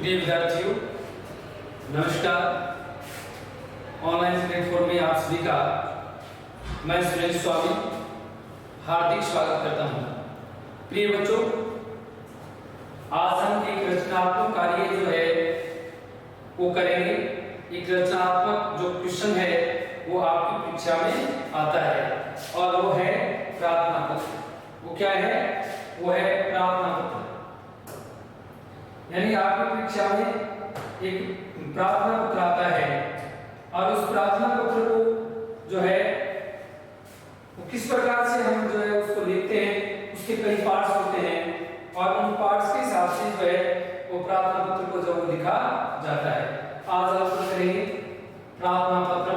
प्रिय विद्यार्थियों, नमस्कार। ऑनलाइन प्लेटफॉर्म में आप सभी का मैं सुरेश स्वामी हार्दिक स्वागत करता हूं। प्रिय बच्चों, आज हम एक रचनात्मक कार्य जो है वो करेंगे। एक रचनात्मक जो क्वेश्चन है वो आपकी परीक्षा में आता है और वो है प्रार्थना पत्र। वो क्या है? वो है प्रार्थना पत्र। यानी आपकी परीक्षा में एक प्रार्थना पत्र आता है और उस प्रार्थना पत्र को जो है वो किस प्रकार से हम जो है उसको लिखते हैं, उसके कई पार्ट्स होते हैं और उन पार्ट्स के हिसाब से जो है वो प्रार्थना पत्र को जब लिखा जाता है। आज आप करेंगे प्रार्थना पत्र।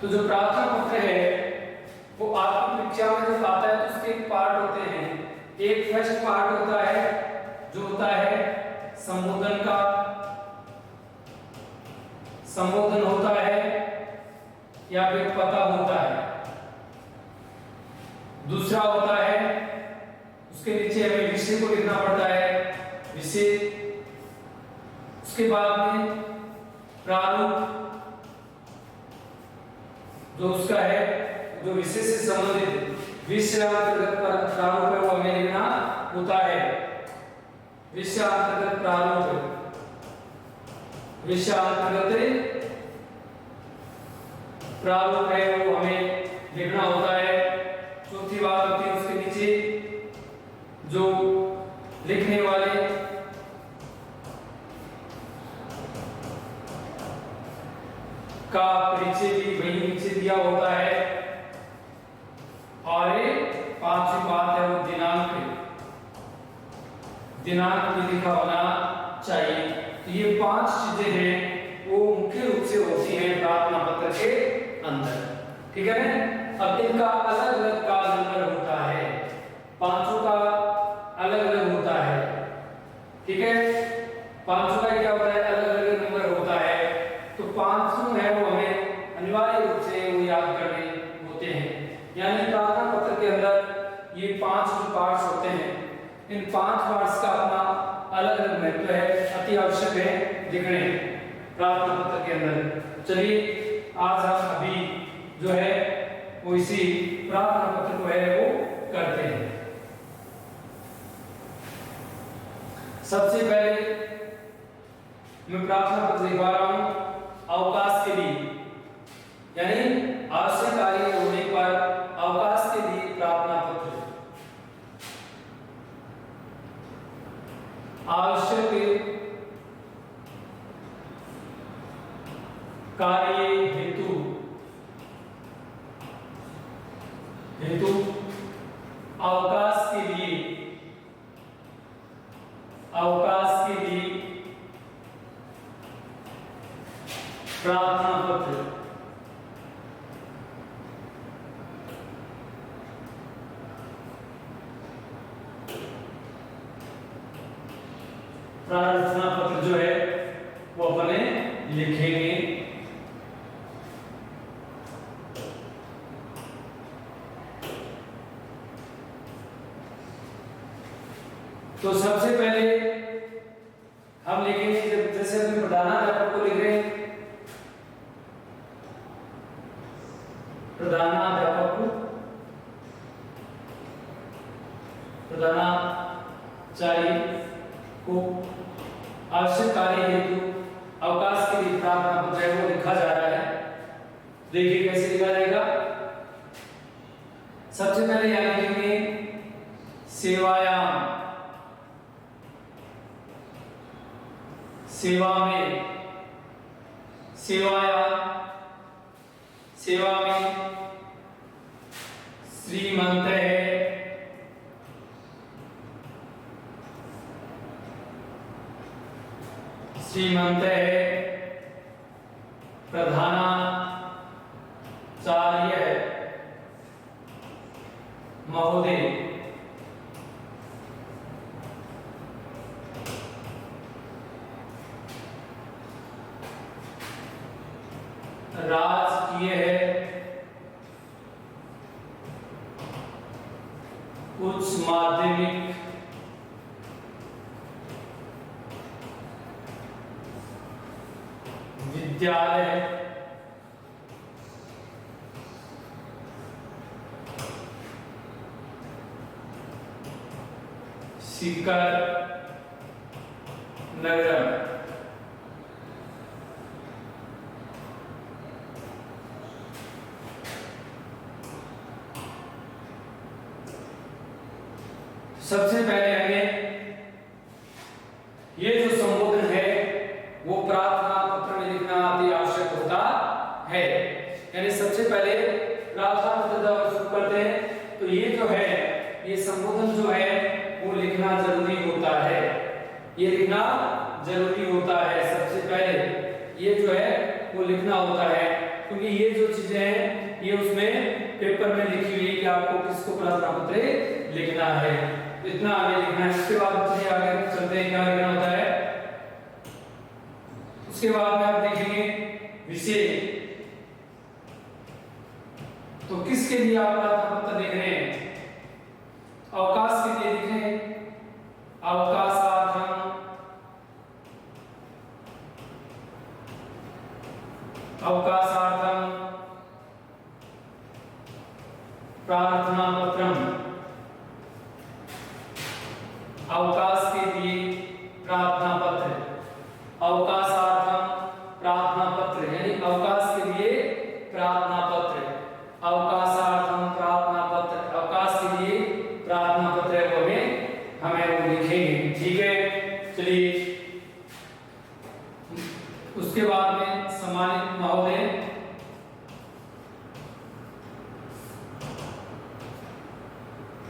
तो जो प्रार्थना पत्र है वो आपकी परीक्षा में जब आता है तो उसके पार्ट होते हैं। एक फर्स्ट पार्ट होता है जो होता है संबोधन का, संबोधन होता है या फिर पता होता है। दूसरा होता है उसके नीचे हमें विषय को लिखना पड़ता है, विषय। उसके बाद में प्रारूप जो उसका है, जो विषय से संबंधित विषयांतर्गत प्रारूप है वो हमें लिखना होता है। विषयांतर्गत प्रारूप, विषयांतर्गत प्रारूप है वो हमें लिखना होता है। चौथी बात होती है उसके नीचे जो लिखने वाले का परिचय भी वही नीचे दिया होता है। और पांचवी बात है वो दिनांक, दिनांक भी लिखा होना चाहिए। तो ये 5 चीजें हैं वो मुख्य रूप से होती हैं प्रार्थना पत्र के अंदर। ठीक है ना? अब इनका अलग अलग का नंबर होता है, पांचों का अलग अलग होता है। ठीक है, पांचों का क्या होता है? अलग अलग नंबर होता है। तो 500 है वो हमें अनिवार्य रूप से वो याद करने होते हैं। यानी प्रार्थना पत्र के अंदर ये 5 जो पार्ट्स होते हैं, इन 5 पार्ट्स का अपना अलग अलग महत्व है, अति आवश्यक है लिखने प्रार्थना पत्र के अंदर। चलिए आज हम अभी जो है वो इसी प्रार्थना पत्र को है वो करते हैं। सबसे पहले मैं प्रार्थना पत्र लिखवा रहा हूं अवकाश के लिए, यानी आवश्यक कार्य होने पर अवकाश के लिए प्रार्थना पत्र। आवश्यक कार्य हेतु अवकाश के लिए, अवकाश के लिए प्रार्थना पत्र। प्रार्थना पत्र जो है वो अपने लिखेंगे। तो सबसे पहले हम लिखेंगे, जैसे अपने प्रधानाध्यापक को लिख रहे हैं, प्रधानाध्यापक को, प्रधानाचार्य को आवश्यक कार्य हेतु अवकाश के लिए प्रार्थना पत्र है वो लिखा जा रहा है। देखिए कैसे लिखा जाएगा। सबसे पहले यहां लिखेंगे सेवायाम, सेवा में, सेवायाम, सेवा में श्रीमंत है, श्रीमंत है प्रधानाचार्य महोदय, राजकीय है उच्च माध्यमिक विद्यालय सीकर नगरम। सबसे पहले हमें ये जो संबोधन है वो प्रार्थना पत्र में लिखना अति आवश्यक होता है। यानी सबसे पहले प्रार्थना पत्र जब शुरू करते हैं तो ये जो है ये संबोधन जो है वो लिखना जरूरी होता है। ये लिखना जरूरी होता है, सबसे पहले ये जो है वो लिखना होता है, क्योंकि ये जो चीजें हैं ये उसमें पेपर में लिखी हुई है कि आपको किसको प्रार्थना पत्र लिखना है, इतना हमें लिखना है। उसके बाद चलिए आगे चलते हैं, क्या लिखना होता है। उसके बाद में आप देखेंगे विषय, तो किसके लिए आप प्रार्थना पत्र लिख रहे हैं। अवकाश के लिए लिख रहे हैं, अवकाशार्थम अवकाशार्थम प्रार्थना पत्रम, अवकाश के लिए प्रार्थना पत्र, अवकाशार्थम प्रार्थना पत्र यानी अवकाश के लिए प्रार्थना पत्र, अवकाशार्थम प्रार्थना पत्र, अवकाश के लिए प्रार्थना पत्र वो हमें वो लिखेंगे, ठीक है। चलिए उसके बाद में सम्मानित महोदय,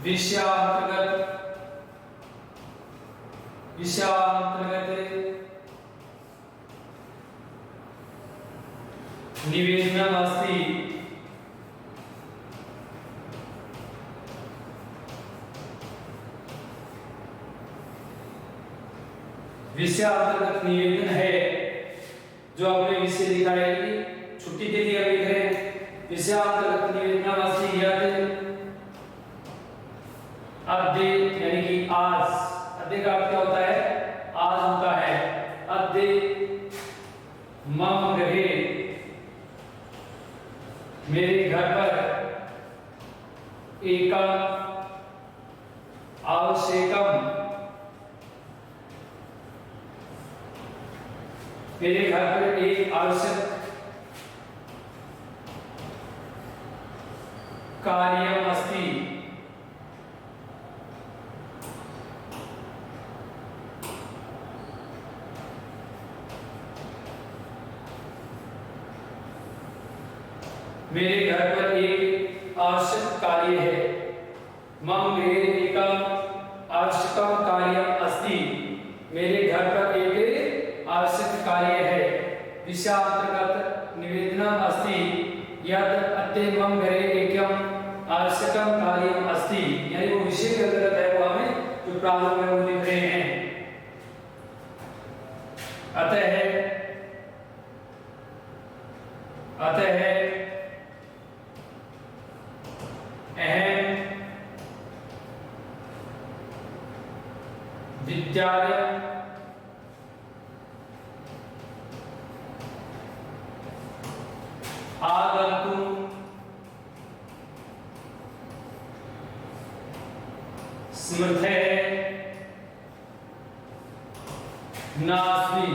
विषयांतर्गत निवेदनम अस्ति, विषयांतर्गत निवेदन है जो आपने विषय लिखा है कि छुट्टी के लिए लिख रहे हैं। विषयांतर्गत निवेदनम अस्ति यत् अद्य यानी कि आज, अद्य का अर्थ क्या होता है, आज होता है। अद्य मम गृहे, मेरे घर पर, एकम आवश्यकम, मेरे घर पर एक आवश्यक कार्यम अस्ति, मेरे घर पर एक आवश्यक कार्य है। मम गृहे एकम आवश्यकम कार्यम अस्ति, मेरे घर पर एक आवश्यक कार्य है। विषयांतर्गत निवेदनम अस्ति यत् अद्य मम गृहे एकम आवश्यकम कार्यम अस्ति, यानी वो विषय के अंतर्गत है, वो हमें जो प्रारंभ में वो लिख रहे हैं। अतः अहम विद्यालय आगन्तुं स्मृते नास्मि,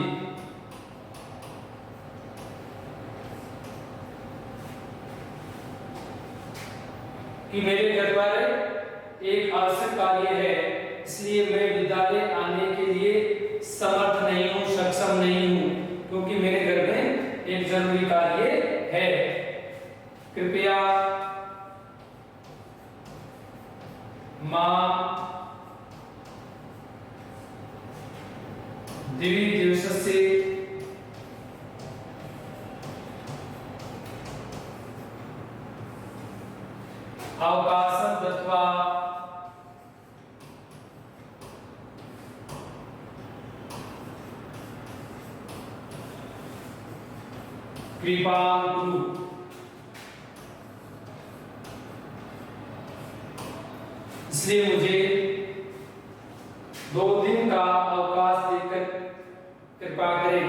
कि मेरे घर पर एक आवश्यक कार्य है, इसलिए मैं विद्यालय आने के लिए समर्थ नहीं हूँ, सक्षम नहीं हूँ, क्योंकि मेरे घर में एक जरूरी कार्य है। कृपया मां द्विदिवसस्य अवकाशं दत्वा कृपां कुरु। इसलिए मुझे 2 दिन का अवकाश देकर कृपा करें।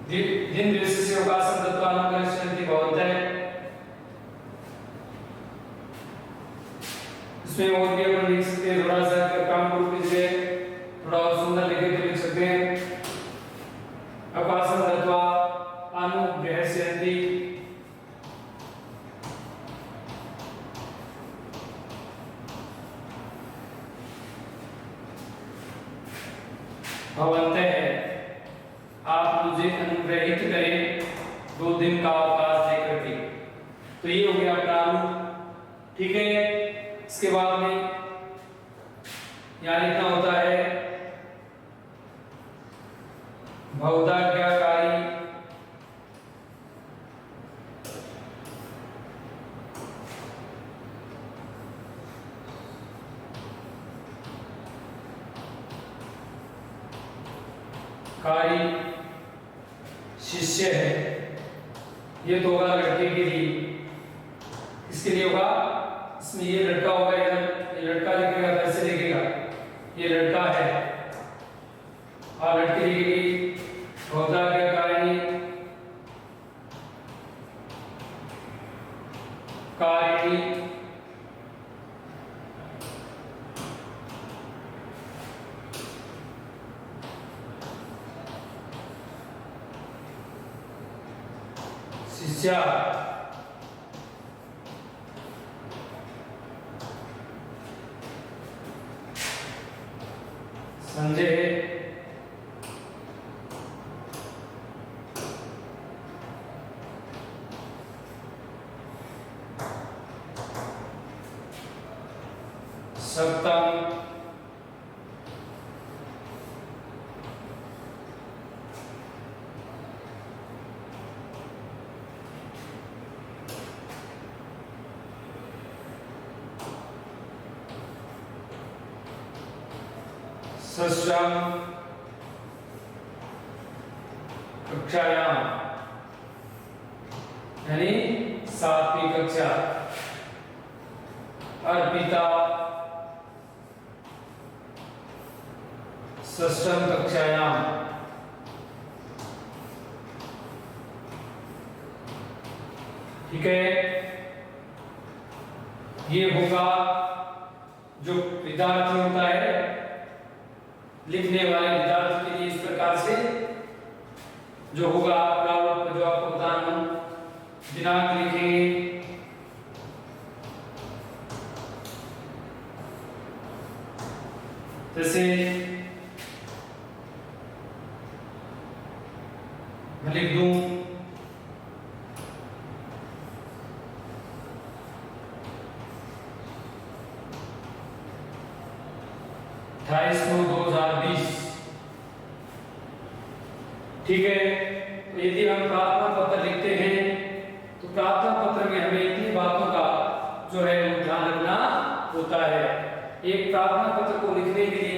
दिन दिवस से अवकाशं दत्त्वा अनुग्रहश्यन्ति भवन्तः। इसमें और भी अपन लिख सकते हैं, थोड़ा सा काम को से थोड़ा और सुंदर लिख सकते हैं। अवकाशं दत्त्वा अनुग्रहश्यन्ति भवन्तः। आप मुझे अनुग्रहित करें 2 दिन का अवकाश देकर के। तो ये हो गया प्रारूप, ठीक है। इसके बाद में यहाँ लिखना होता है भवदाज्ञाकारी शिष्य है। ये तो होगा लड़के के लिए। किसके लिए होगा? इसमें ये लड़का होगा, ये लड़का लिखेगा, कैसे लिखेगा? ये लड़का है और लड़की लिखेगी भवदाज्ञाकारिणी कारिणी शिष्या। संजय सप्तम षष्ठम कक्षायाम यानी 7वीं कक्षा। अर्पिता षष्ठम कक्षायाम। ठीक है, ये होगा जो विद्यार्थी होता है, लिखने वाले विद्यार्थी के लिए इस प्रकार से जो होगा प्रारूप, जो आपको बताना, दिनांक लिखेंगे, जैसे मैं लिख दूं 28/9/2020। ठीक है, तो यदि हम प्रार्थना पत्र लिखते हैं तो प्रार्थना पत्र में हमें इतनी बातों का जो है वो ध्यान रखना होता है। एक प्रार्थना पत्र को लिखने के लिए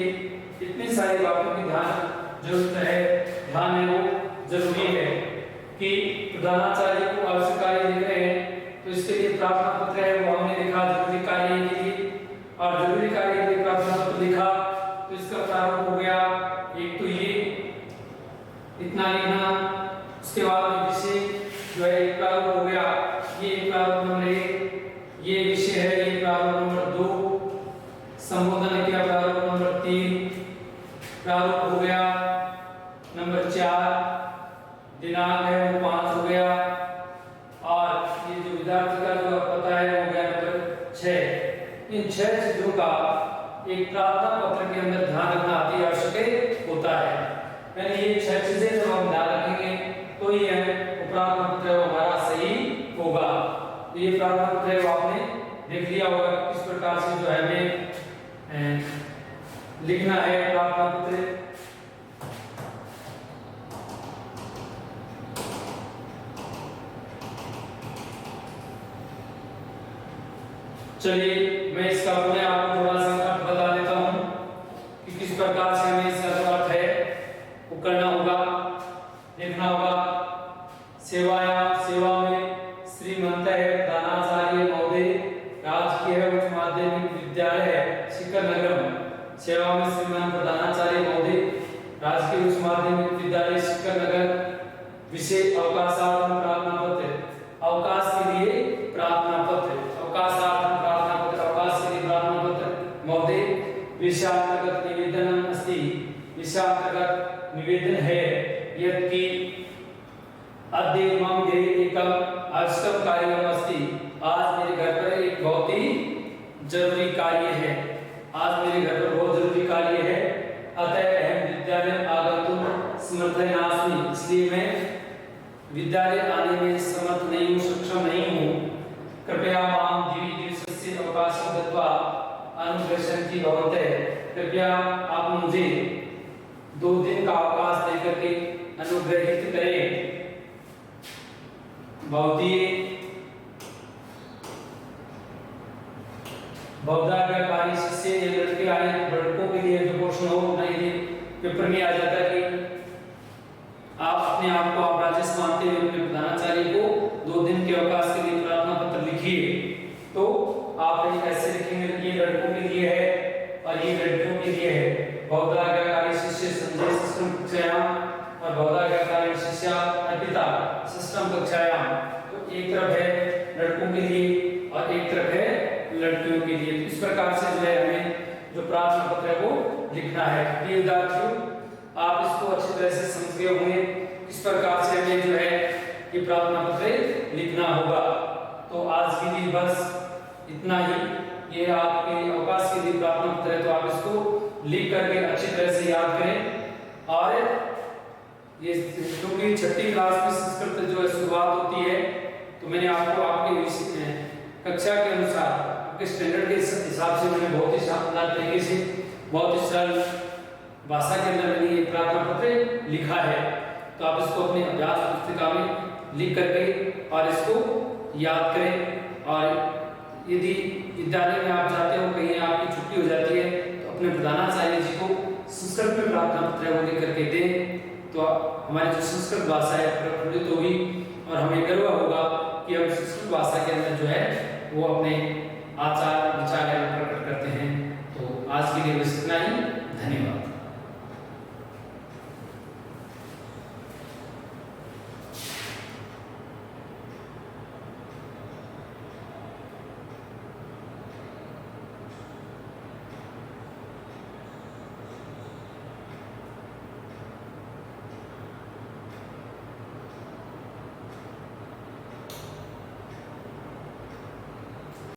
इतनी सारी बातों की जरूरत है, ध्यान है वो जरूरी है कि प्रधानाचार्य को आवश्यक कार्य लिख रहे हैं तो इसके लिए प्रार्थना पत्र है वो हमने लिखा जरूरी कार्य के लिए, और जरूरी कार्य के लिए प्रार्थना पत्र लिखा तो इसका प्रारूप हो गया एक तो ये इतना लिखना। उसके बाद में विषय जो है एक प्रारूप हो गया, ये प्रारूप नंबर 1, ये विषय है, ये प्रारूप नंबर 2, संबोधन किया प्रारूप नंबर 3, प्रारूप हो गया नंबर 4, दिनांक है वो 5 हो गया, और ये जो विद्यार्थी का जो पता है वो गया नंबर 6। इन 6 चीजों का एक प्रार्थना पत्र के अंदर ध्यान रखना अति आवश्यक होता है। यानी ये 6 चीजें जब हम ध्यान रखेंगे तो ये प्रार्थना पत्र हमारा सही होगा। तो ये प्रार्थना पत्र आपने देख लिया होगा किस प्रकार से जो है हमें लिखना है प्रार्थना पत्र। चलिए मैं इसका अपने आपको थोड़ा सा अर्थ बता देता हूं कि किस प्रकार से हमें इसका जो अर्थ है वो करना होगा, लिखना होगा। सेवा में श्रीमंत है प्रधाना सेवा में श्रीमान प्रधानाचार्य महोदय, राजकीय उच्च माध्यमिक विद्यालय शिक्षक नगर, विशेष अवकाशार्थम प्रार्थना पत्र, अवकाश के लिए प्रार्थना पत्र, अवकाशार्थम प्रार्थना पत्र, अवकाश के लिए प्रार्थना पत्र महोदय। विषयांतर्गत निवेदनम अस्ति, विषयांतर्गत निवेदन है यदि अद्य मम गृहे एकम आवश्यकं कार्यक्रम अस्ति, आज मेरे घर पर एक बहुत ही जरूरी कार्य है, आज मेरे घर पर बहुत जरूरी कार्य है। अतः अहम विद्यालय आगन्तुं समर्थ नास्मि, इसलिए मैं विद्यालय आने में समर्थ नहीं हूँ, सक्षम नहीं हूँ। कृपया मां द्विदिवसस्य अवकाशं दत्वा अनुगच्छन्ति भवन्तः, कृपया आप मुझे 2 दिन का अवकाश देकर के अनुग्रहित करें। बहुधाज्ञाकारी शिष्य लड़के आए, लड़कों के लिए जो क्वेश्चन हो नहीं पेपर में आ जाता है कि आप अपने आप को आप राजेश मानते हुए अपने प्रधानाचार्य को 2 दिन के अवकाश के लिए प्रार्थना पत्र लिखिए। तो आप ऐसे लिखेंगे कि ये लड़कों के लिए है और ये लड़कियों के लिए है। बहुधाज्ञाकारी शिष्य संजय सिस्टम कक्षायाम और बहुधाज्ञाकारी शिष्य अर्पिता सिस्टम कक्षायाम। तो एक तरफ है लड़कों के लिए और एक तरफ है लड़कियों के लिए। इस प्रकार से जो है हमें जो प्रार्थना पत्र है वो लिखना है। प्रिय विद्यार्थियों, आप इसको अच्छी तरह से समझ गए होंगे किस प्रकार से हमें जो है ये प्रार्थना पत्र लिखना होगा। तो आज के लिए बस इतना ही। ये आपके अवकाश के लिए प्रार्थना पत्र है, तो आप इसको लिख करके अच्छी तरह से याद करें। और ये क्योंकि 6ठी क्लास में संस्कृत जो है शुरुआत होती है, तो मैंने आपको आपके कक्षा के अनुसार आपके स्टैंडर्ड के हिसाब से मैंने बहुत ही शानदार तरीके से बहुत ही सरल भाषा के अंदर मैंने ये प्रार्थना पत्र लिखा है। तो आप इसको अपनी अभ्यास पुस्तिका में लिख करके और इसको याद करें। और यदि विद्यालय में आप जाते हो, कहीं आपकी छुट्टी हो जाती है, तो अपने प्रधानाचार्य जी को संस्कृत में प्रार्थना पत्र वो लिख करके दें। तो हमारी जो संस्कृत भाषा है प्रफुल्लित होगी और हमें गर्व होगा कि हम संस्कृत भाषा के अंदर जो है वो अपने आचार्य